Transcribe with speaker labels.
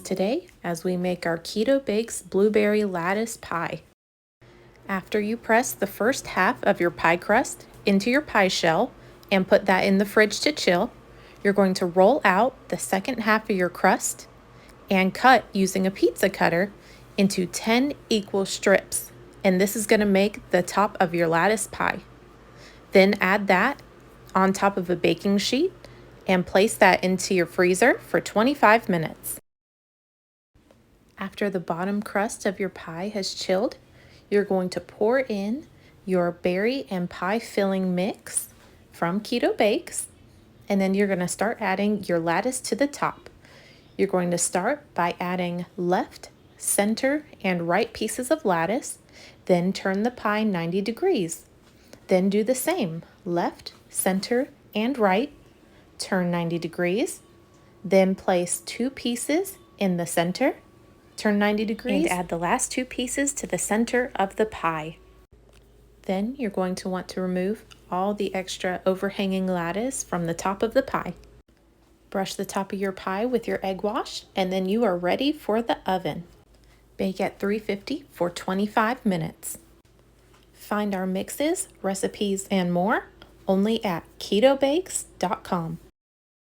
Speaker 1: today as we make our KetoBakes Blueberry Lattice Pie. After you press the first half of your pie crust into your pie shell and put that in the fridge to chill, you're going to roll out the second half of your crust and cut using a pizza cutter into 10 equal strips. And this is going to make the top of your lattice pie. Then add that on top of a baking sheet and place that into your freezer for 25 minutes. After the bottom crust of your pie has chilled, you're going to pour in your berry and pie filling mix from KetoBakes, and then you're going to start adding your lattice to the top. You're going to start by adding left, center, and right pieces of lattice, then turn the pie 90 degrees. Then do the same, left, center, and right, turn 90 degrees, then place 2 pieces in the center, turn 90 degrees, and add the last 2 pieces to the center of the pie. Then you're going to want to remove all the extra overhanging lattice from the top of the pie. Brush the top of your pie with your egg wash, and then you are ready for the oven. Bake at 350 for 25 minutes. Find our mixes, recipes, and more only at ketobakes.com.